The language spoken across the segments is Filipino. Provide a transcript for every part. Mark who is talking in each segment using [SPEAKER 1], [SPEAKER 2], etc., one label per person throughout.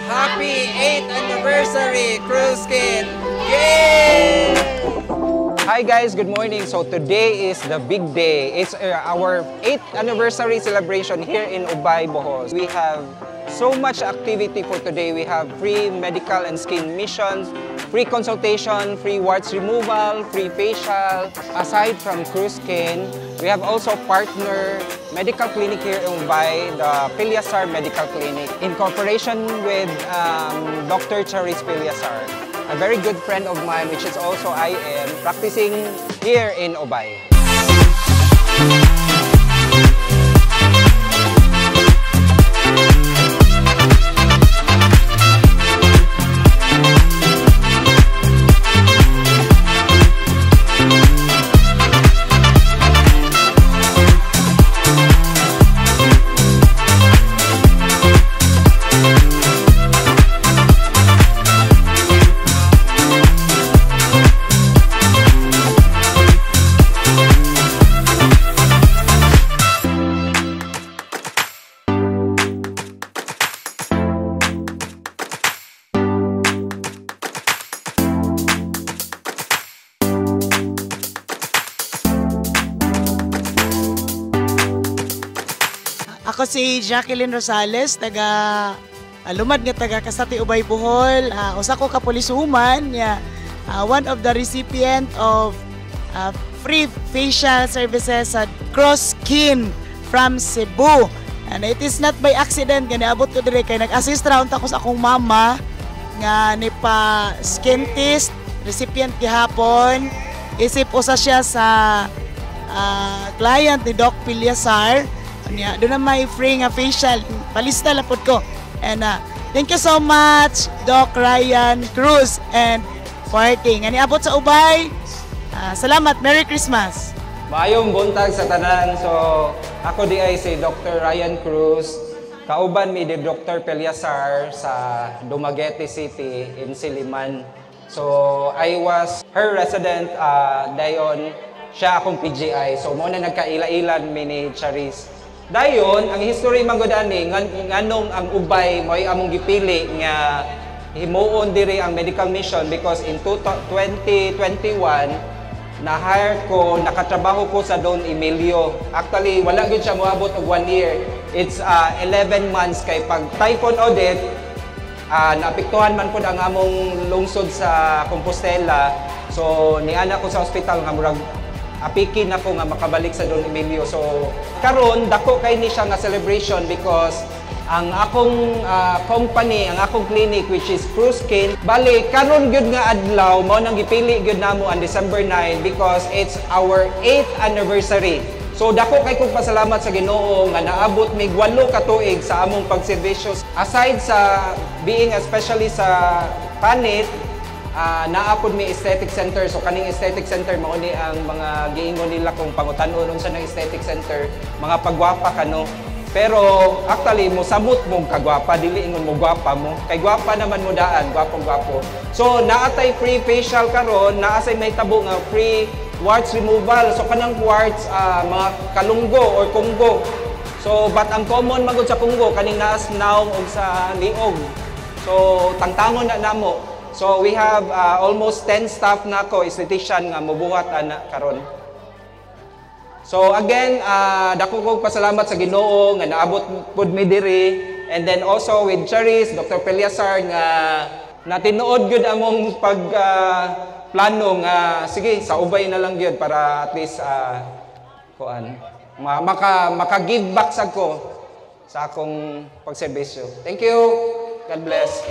[SPEAKER 1] Happy 8th anniversary, Kruskin! Yay! Hi guys, good morning. So today is the big day. It's our 8th anniversary celebration here in Ubay, Bohol. We have so much activity for today. We have free medical and skin missions, free consultation, free warts removal, free facial. Aside from Kruskin, we have also partner medical clinic here in Ubay, the Pilyasar Medical Clinic, in cooperation with Dr. Charis Pilyasar, a very good friend of mine, which is also I am practicing here in Ubay.
[SPEAKER 2] Ako si Jacqueline Rosales, lumad nga taga Kasati Ubay Bohol. Usa ko ka polisuman, one of the recipient of free facial services at Kruskin from Cebu. And it is not by accident nga naabot ko dire kay nag-assist round ako sa akong mama nga ni pa skin test recipient gihapon. Isip usa siya sa client ni Doc Pilyasar. Doon na may free nga facial, palista lapod ko. And thank you so much, Doc Ryan Cruz and Parting. Ani abot sa Ubay. Salamat, Merry Christmas.
[SPEAKER 1] Maayong buntag sa tanan. So, ako di ay si Dr. Ryan Cruz. Kauban mi di Dr. Pilyasar sa Dumaguete City in Siliman. So, I was her resident dayon. Siya akong PGI. So, muna nagkaila-ilan mi ni Charis. Dayon, ang history manggudani nganong ang Ubay mo'y among gipili nga himuon diri ang medical mission because in 2021 na-hire ko, nakatrabaho ko sa Don Emilio. Actually, wala gyud siya moabot og 1 year. It's 11 months kay pag typhoon audit, naapektuhan man pud ang among lungsod sa Compostela. So, niana ko sa ospital nga murag apikin ako nga makabalik sa Don Emilio. So, karon dako kay ni siya nga celebration because ang akong company, ang akong clinic which is Kruskin, bali karon gyud nga adlaw mao nang gipili gyud namo on December 9 because it's our 8th anniversary. So, dako kay kong pasalamat sa Ginoo nga naabot mig 8 ka tuig sa among pagserbisyo. Aside sa being especially sa panit, naapod may aesthetic center. So kaning aesthetic center mao ni ang mga giingon nila kung pangutan-on unsa nang aesthetic center, mga pagwapa kano. Pero actually mo samot mo kagwapa, dili ingon mo gwapa mo. Kay gwapa naman mo daan, gwapong-gwapo. So naatay free facial karon, naasay may tabo nga free warts removal. So kanang warts mga kalunggo or kunggo. So but ang common magud sa kunggo kaning naas naong og sa liog. So tangtangon na namo. So we have almost 10 staff na ko, esthetician nga mobuhat ana karon. So again, dako kog pasalamat sa Ginoo nga naabot pud mi diri, and then also with Charis, Dr. Pilyasar nga natinuod gyud among pag plano nga sige sa Ubay na lang gyud para at least kuan maka-give back sad ko sa akong pagserbisyo. Thank you. God bless.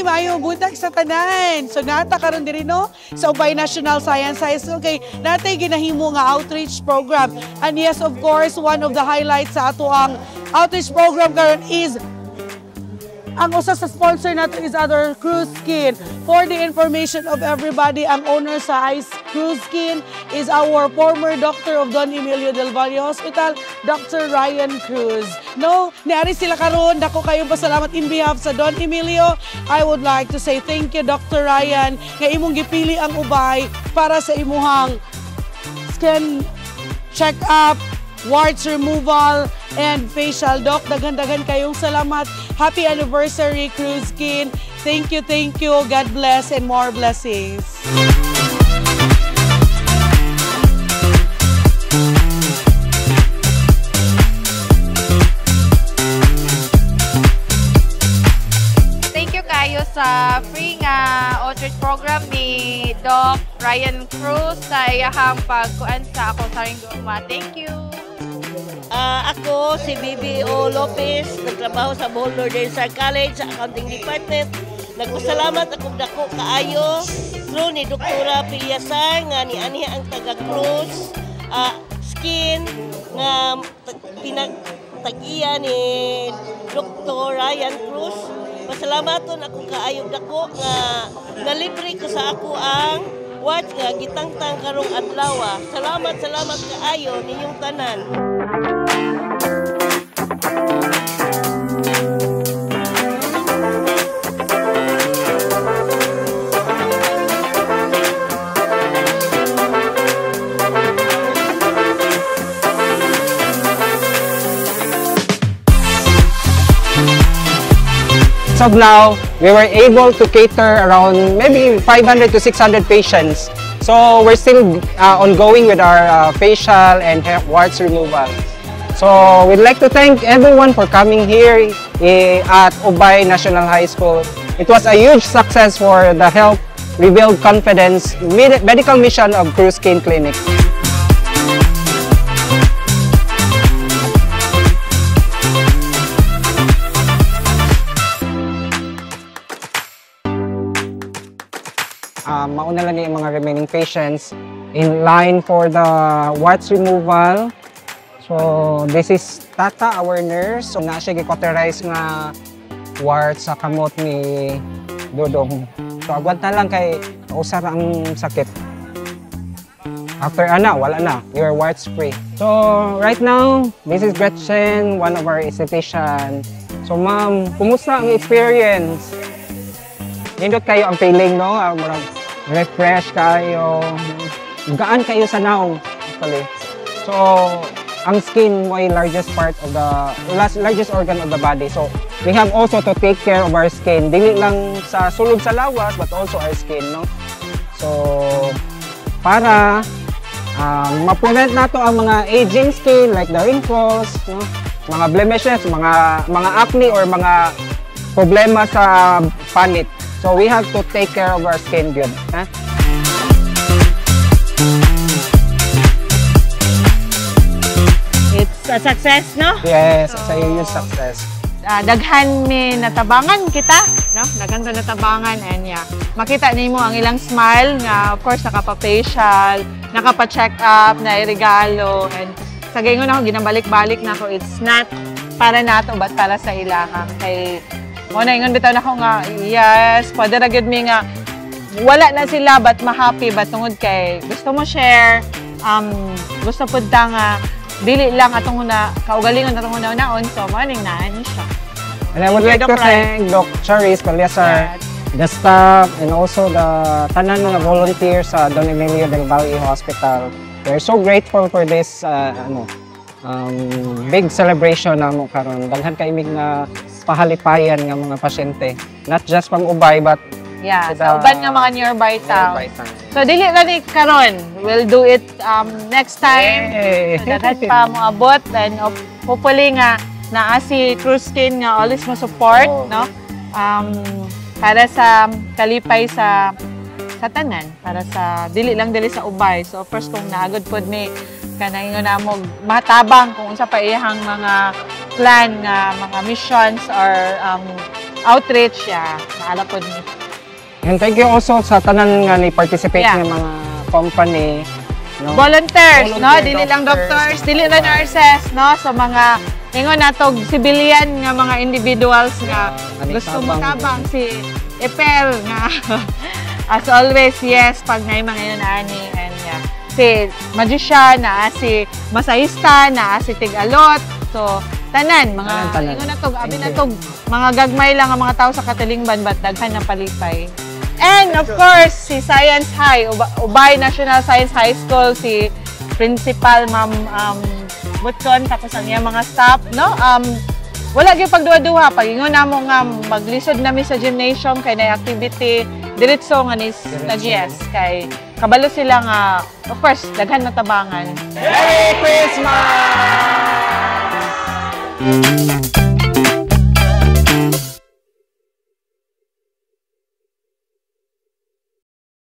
[SPEAKER 3] maayong buntag sa tanan. So nata karon diri no sa Ubay National Science High School kay natay ginahimo nga outreach program. And yes, of course, one of the highlights sa ato ang outreach program karon is ang usa sa sponsor nato is other Cruise Skin. For the information of everybody, ang owner sa Ice Cruise Skin is our former doctor of Don Emilio del Valle Hospital, Dr. Ryan Cruz. No, niari sila karon. Dako kayong pasalamat in behalf sa Don Emilio. I would like to say thank you, Dr. Ryan, nga imong gipili ang ubay para sa imuhang skin check-up, warts removal, and facial. Doc, daghan-daghan kayong salamat. Happy anniversary, Cruise Skin. Thank you, thank you. God bless and more blessings.
[SPEAKER 4] Thank you kayo sa free nga outreach program ni Doc Ryan Cruz sa iyahang pagkuan sa ako sa Ringgoma. Thank you.
[SPEAKER 5] Ako si BBO Lopez, nagtrabaho sa Bohol Northern Star College sa Accounting Department. Nagpasalamat akong dako kaayo through ni Doktora Piliasar nga niani ang taga Cruz Skin nga pinagtag-iya ni Dr. Ryan Cruz. Pasalamaton akong kaayo dako nga nalibre ko sa ako ang watch nga gitangtang karong adlaw. Salamat kaayo ninyong tanan.
[SPEAKER 1] As of now, we were able to cater around maybe 500 to 600 patients. So we're still ongoing with our facial and hair warts removal. So we'd like to thank everyone for coming here at Ubay National High School. It was a huge success for the Health Rebuild Confidence medical mission of Cruise Skin Clinic. Mauna lang yung mga remaining patients in line for the warts removal. So this is Tata, our nurse. So na siya gi-cauterize nga warts sa kamot ni Dodong. So agwat na lang kay usar ang sakit. After wala na. Your warts free. So right now, this is Gretchen, one of our esthetician. So ma'am, kumusta ang experience? Nindot kayo ang feeling, no? Refresh kayo. Gaan kayo sa naong, actually. So, ang skin mo ay largest organ of the body. So, we have also to take care of our skin. Dili lang sa sulod sa lawas, but also our skin, no? So, para ma-prevent nato ang mga aging skin like the wrinkles, no? Mga blemishes, mga acne or mga problema sa panit. So we have to take care of our skin good. Huh?
[SPEAKER 5] It's a success, no?
[SPEAKER 1] Yes, it's a huge success.
[SPEAKER 4] Daghan mi natabangan kita, no? Daghan ta natabangan and makita nimo ang ilang smile nga of course nakapa-facial, nakapa-check up, na regalo and sa gingon ako ginabalik-balik na ako, it's not para nato but para sa ilaha kay na ingon bitaw na ako nga yes, pwede ra gyud mi nga wala na sila but ma-happy but tungod kay gusto mo share gusto pud ta nga dili lang atong na kaugalingon atong una-unaon so maning naan siya.
[SPEAKER 1] And I would like to thank Doc Charis Paliasar, the staff and also the tanan mga volunteers sa Don Emilio del Valle Hospital. We're so grateful for this big celebration na mo karon. Daghan kay mig na pahalipayan ng mga pasyente. Not just pang Ubay, but
[SPEAKER 4] sa uban nga mga nearby town. So, dili na ni karon. We'll do it next time. So, daghan pa mo abot. And hopefully nga, naa si Cruise Skin nga always mo support, no? Para sa kalipay sa tanan. Para sa, dili sa Ubay. So, first kung naagod pod ni kanang na mo matabang kung unsa pa iyang mga plan nga mga missions or outreach ya. Naala po ni.
[SPEAKER 1] And thank you also sa tanan nga ni participate
[SPEAKER 4] Yeah.
[SPEAKER 1] ng mga company. No?
[SPEAKER 4] Volunteers, no?
[SPEAKER 1] Volunteer
[SPEAKER 4] Dili lang
[SPEAKER 1] doctors,
[SPEAKER 4] doctors, dili lang nurses, no? So mga ingon natog civilian nga mga individuals nga gusto mo tabang si Epel nga as always, yes, pag na mga yun ani and yeah. Si magician, si masahista, si tigalot. So tanan mga
[SPEAKER 1] Tanan.
[SPEAKER 4] ingon natog abi natog mga gagmay lang ang mga tao sa Katilingban but daghan ng palipay. And of course, si Science High, Ubay National Science High School, si Principal Ma'am Butson, tapos ang iyang mga staff, no? Wala gyud pagduha-duha, pagingon namo nga maglisod nami sa gymnasium kay na activity diretso nga ni yes kay kabalo sila nga of course daghan na tabangan.
[SPEAKER 1] Merry Christmas!